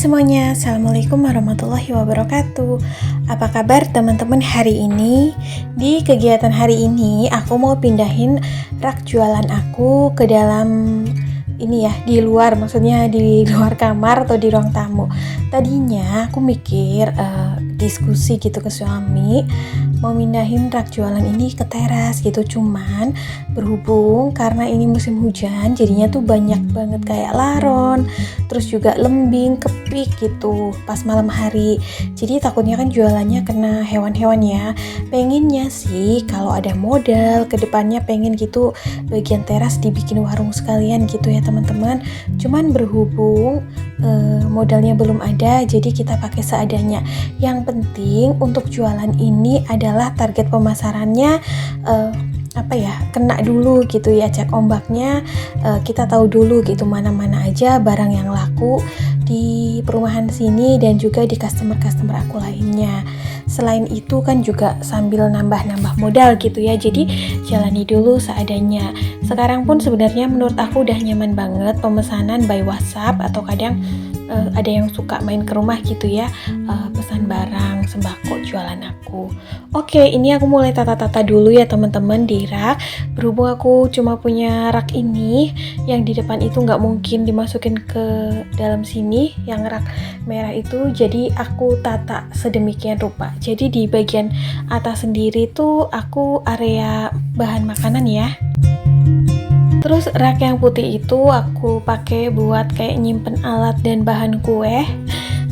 semuanya, Assalamualaikum warahmatullahi wabarakatuh. Apa kabar teman-teman hari ini? Di kegiatan hari ini aku mau pindahin rak jualan aku ke dalam ini ya, di luar, maksudnya di luar kamar atau di ruang tamu. Tadinya aku mikir diskusi gitu ke suami, mau mindahin rak jualan ini ke teras gitu, cuman berhubung karena ini musim hujan jadinya tuh banyak banget kayak laron, terus juga lembing, kepik gitu pas malam hari. Jadi takutnya kan jualannya kena hewan-hewan ya. Pengennya sih kalau ada modal kedepannya pengen gitu bagian teras dibikin warung sekalian gitu ya teman-teman. Cuman berhubung modalnya belum ada, jadi kita pakai seadanya. Yang penting untuk jualan ini adalah target pemasarannya kena dulu gitu ya, cek ombaknya, kita tahu dulu gitu mana-mana aja barang yang laku di perumahan sini dan juga di customer-customer aku lainnya. Selain itu kan juga sambil nambah-nambah modal gitu ya, jadi jalani dulu seadanya. Sekarang pun sebenarnya menurut aku udah nyaman banget pemesanan by WhatsApp, atau kadang ada yang suka main ke rumah gitu ya, pesan barang sembako jualan aku. Oke, ini aku mulai tata-tata dulu ya teman-teman di rak. Berhubung aku cuma punya rak ini, yang di depan itu nggak mungkin dimasukin ke dalam sini, yang rak merah itu, jadi aku tata sedemikian rupa. Jadi di bagian atas sendiri tuh aku area bahan makanan ya. Terus rak yang putih itu aku pakai buat kayak nyimpen alat dan bahan kue,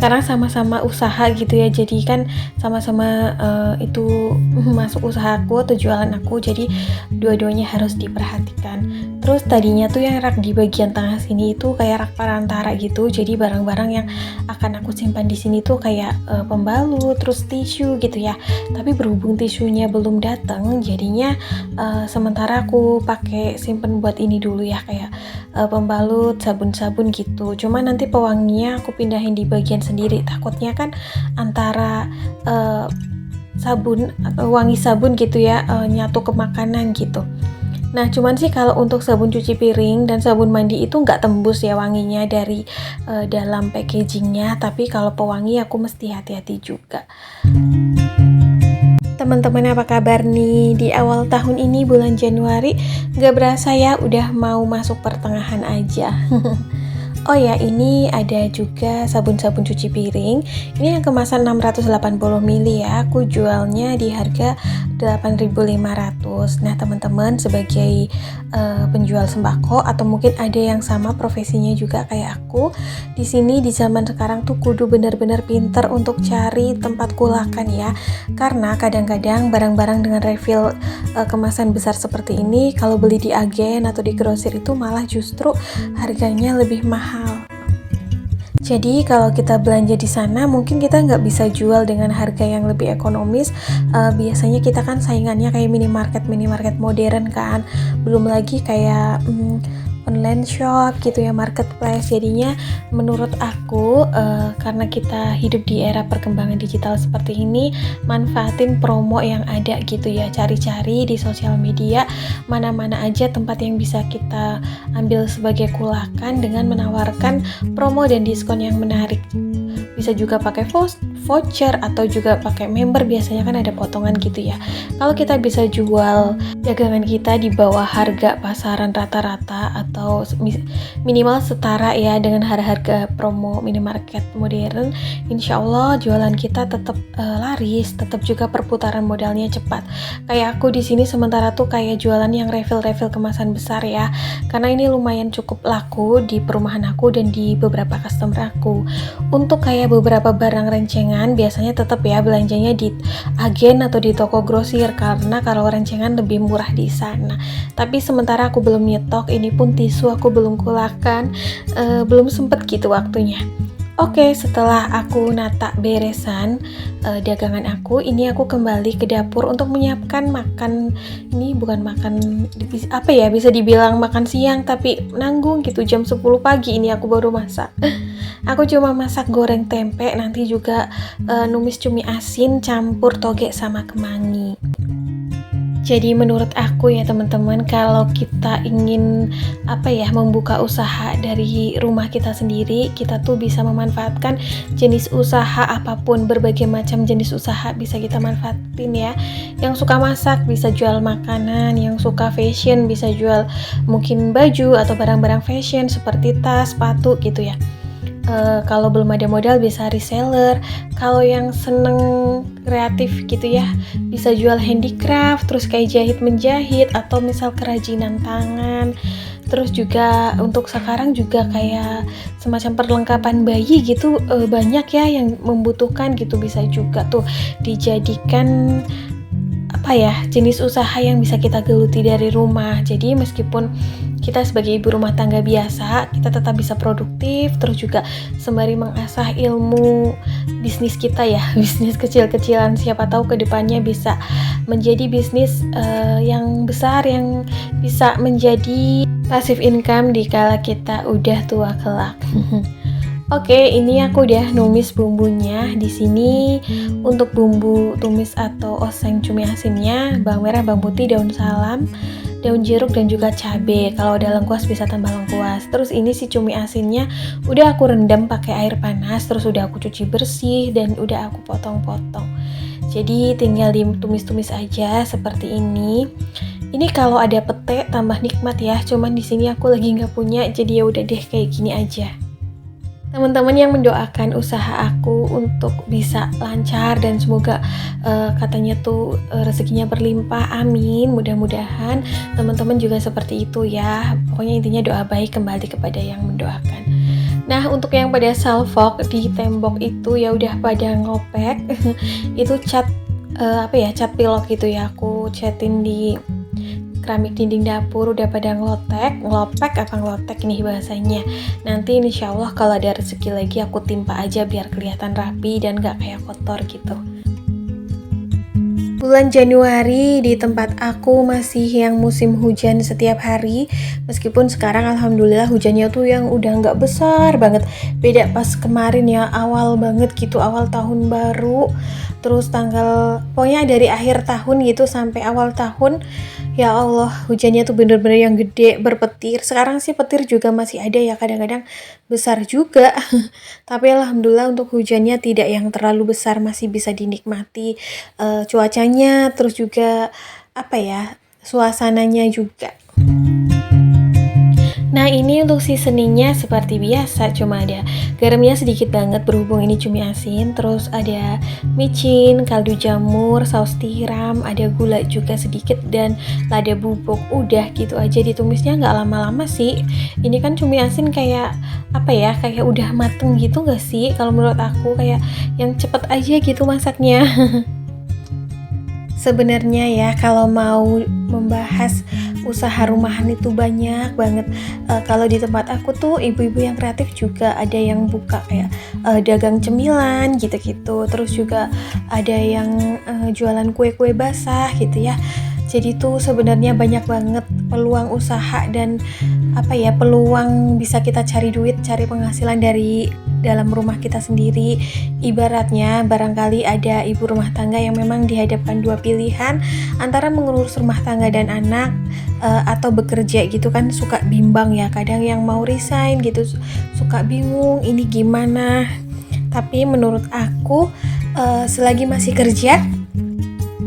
karena sama-sama usaha gitu ya, jadi kan sama-sama itu masuk usahaku atau jualan aku, jadi dua-duanya harus diperhatikan. Terus tadinya tuh yang rak di bagian tengah sini itu kayak rak perantara gitu, jadi barang-barang yang akan aku simpan di sini tuh kayak pembalut, terus tisu gitu ya. Tapi berhubung tisunya belum datang, jadinya sementara aku pakai simpen buat ini dulu ya, kayak pembalut, sabun-sabun gitu. Cuma nanti pewanginya aku pindahin di bagian sendiri, takutnya kan antara sabun atau wangi sabun gitu ya nyatu ke makanan gitu. Nah cuman sih kalau untuk sabun cuci piring dan sabun mandi itu nggak tembus ya wanginya dari dalam packagingnya, tapi kalau pewangi aku mesti hati-hati juga. Teman-teman apa kabar nih di awal tahun ini bulan Januari? Gak berasa ya udah mau masuk pertengahan aja. Oh ya, ini ada juga sabun-sabun cuci piring. Ini yang kemasan 680 ml ya. Aku jualnya di harga 8.500. Nah, teman-teman sebagai penjual sembako atau mungkin ada yang sama profesinya juga kayak aku, di sini di zaman sekarang tuh kudu benar-benar pinter untuk cari tempat kulakan ya. Karena kadang-kadang barang-barang dengan refill kemasan besar seperti ini kalau beli di agen atau di grosir itu malah justru harganya lebih mahal. Jadi kalau kita belanja di sana mungkin kita nggak bisa jual dengan harga yang lebih ekonomis. Biasanya kita kan saingannya kayak minimarket modern kan, belum lagi kayak online shop gitu ya, marketplace. Jadinya menurut aku karena kita hidup di era perkembangan digital seperti ini, manfaatin promo yang ada gitu ya, cari-cari di sosial media mana-mana aja tempat yang bisa kita ambil sebagai kulakan dengan menawarkan promo dan diskon yang menarik. Bisa juga pakai voucher atau juga pakai member, biasanya kan ada potongan gitu ya. Kalau kita bisa jual dagangan kita di bawah harga pasaran rata-rata atau minimal setara ya dengan harga promo minimarket modern, insya Allah jualan kita tetap laris, tetap juga perputaran modalnya cepat. Kayak aku di sini sementara tuh kayak jualan yang refill kemasan besar ya, karena ini lumayan cukup laku di perumahan aku dan di beberapa customer aku. Untuk kayak beberapa barang rencengan biasanya tetap ya belanjanya di agen atau di toko grosir, karena kalau rencengan lebih murah di sana. Tapi sementara aku belum nyetok, ini pun tisu aku belum kulakan, belum sempet gitu waktunya. Oke, setelah aku nata beresan dagangan aku, ini aku kembali ke dapur untuk menyiapkan makan. Ini bukan makan bisa dibilang makan siang, tapi nanggung gitu, jam 10 pagi ini aku baru masak. Aku cuma masak goreng tempe, nanti juga numis cumi asin campur toge sama kemangi. Jadi menurut aku ya teman-teman, kalau kita ingin membuka usaha dari rumah kita sendiri, kita tuh bisa memanfaatkan jenis usaha apapun, berbagai macam jenis usaha bisa kita manfaatin ya. Yang suka masak bisa jual makanan, yang suka fashion bisa jual mungkin baju atau barang-barang fashion seperti tas, sepatu gitu ya. Kalau belum ada modal bisa reseller. Kalau yang seneng kreatif gitu ya, bisa jual handicraft, terus kayak jahit menjahit atau misal kerajinan tangan. Terus juga untuk sekarang juga kayak semacam perlengkapan bayi gitu, banyak ya yang membutuhkan gitu, bisa juga tuh dijadikan jenis usaha yang bisa kita geluti dari rumah. Jadi meskipun kita sebagai ibu rumah tangga biasa, kita tetap bisa produktif, terus juga sembari mengasah ilmu bisnis kita ya, bisnis kecil-kecilan, siapa tahu kedepannya bisa menjadi bisnis yang besar, yang bisa menjadi passive income di kala kita udah tua kelak. Oke, ini aku udah numis bumbunya. Di sini untuk bumbu tumis atau oseng cumi asinnya, bawang merah, bawang putih, daun salam, daun jeruk dan juga cabai. Kalau ada lengkuas bisa tambah lengkuas. Terus ini si cumi asinnya udah aku rendam pakai air panas, terus udah aku cuci bersih dan udah aku potong-potong. Jadi tinggal ditumis-tumis aja seperti ini. Ini kalau ada pete tambah nikmat ya. Cuman di sini aku lagi nggak punya, jadi ya udah deh kayak gini aja. Teman-teman yang mendoakan usaha aku untuk bisa lancar dan semoga katanya tuh rezekinya berlimpah, amin. Mudah-mudahan teman-teman juga seperti itu ya. Pokoknya intinya doa baik kembali kepada yang mendoakan. Nah, untuk yang pada salvok di tembok itu ya udah pada ngopek. Itu cat cat pilok gitu ya. Aku catin di keramik dinding dapur udah pada ngelopek nih bahasanya. Nanti insya Allah kalau ada rezeki lagi aku timpa aja biar kelihatan rapi dan gak kayak kotor gitu. Bulan Januari di tempat aku masih yang musim hujan setiap hari. Meskipun sekarang alhamdulillah hujannya tuh yang udah gak besar banget. Beda pas kemarin ya, awal banget gitu, awal tahun baru. Terus pokoknya dari akhir tahun gitu sampai awal tahun, ya Allah hujannya tuh bener-bener yang gede, berpetir. Sekarang sih petir juga masih ada ya, kadang-kadang besar juga. Tapi alhamdulillah untuk hujannya tidak yang terlalu besar, masih bisa dinikmati cuacanya, terus juga suasananya juga. Nah, ini untuk seasoningnya seperti biasa, cuma ada garamnya sedikit banget berhubung ini cumi asin, terus ada micin, kaldu jamur, saus tiram, ada gula juga sedikit dan lada bubuk. Udah gitu aja, ditumisnya nggak lama-lama sih. Ini kan cumi asin kayak kayak udah mateng gitu nggak sih? Kalau menurut aku kayak yang cepet aja gitu masaknya. Sebenarnya ya kalau mau membahas usaha rumahan itu banyak banget. Kalau di tempat aku tuh ibu-ibu yang kreatif juga ada yang buka kayak dagang cemilan gitu-gitu. Terus juga ada yang jualan kue-kue basah gitu ya. Jadi tuh sebenarnya banyak banget peluang usaha dan peluang bisa kita cari duit, cari penghasilan dari dalam rumah kita sendiri. Ibaratnya barangkali ada ibu rumah tangga yang memang dihadapkan dua pilihan antara mengurus rumah tangga dan anak atau bekerja gitu kan, suka bimbang ya, kadang yang mau resign gitu suka bingung ini gimana. Tapi menurut aku selagi masih kerja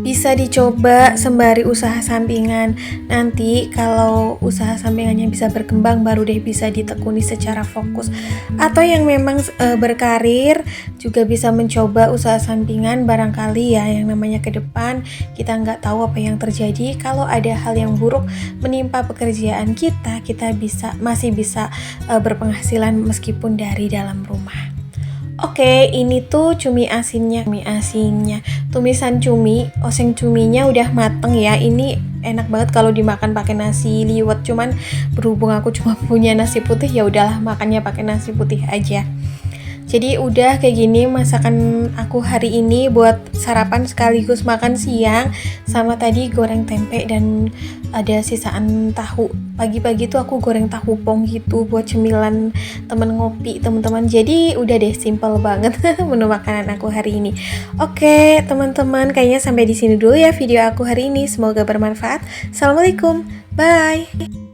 bisa dicoba sembari usaha sampingan. Nanti kalau usaha sampingannya bisa berkembang baru deh bisa ditekuni secara fokus. Atau yang memang berkarir juga bisa mencoba usaha sampingan, barangkali ya yang namanya ke depan kita nggak tahu apa yang terjadi. Kalau ada hal yang buruk menimpa pekerjaan kita masih bisa berpenghasilan meskipun dari dalam rumah. Oke, ini tuh cumi asinnya. Tumisan cumi, oseng cuminya udah mateng ya. Ini enak banget kalau dimakan pakai nasi liwet. Cuman berhubung aku cuma punya nasi putih, ya udahlah makannya pakai nasi putih aja. Jadi udah kayak gini masakan aku hari ini buat sarapan sekaligus makan siang. Sama tadi goreng tempe dan ada sisaan tahu. Pagi-pagi tuh aku goreng tahu pong gitu buat cemilan temen ngopi teman-teman. Jadi udah deh, simple banget menu makanan aku hari ini. Oke teman-teman, kayaknya sampai di sini dulu ya video aku hari ini. Semoga bermanfaat. Assalamualaikum, bye.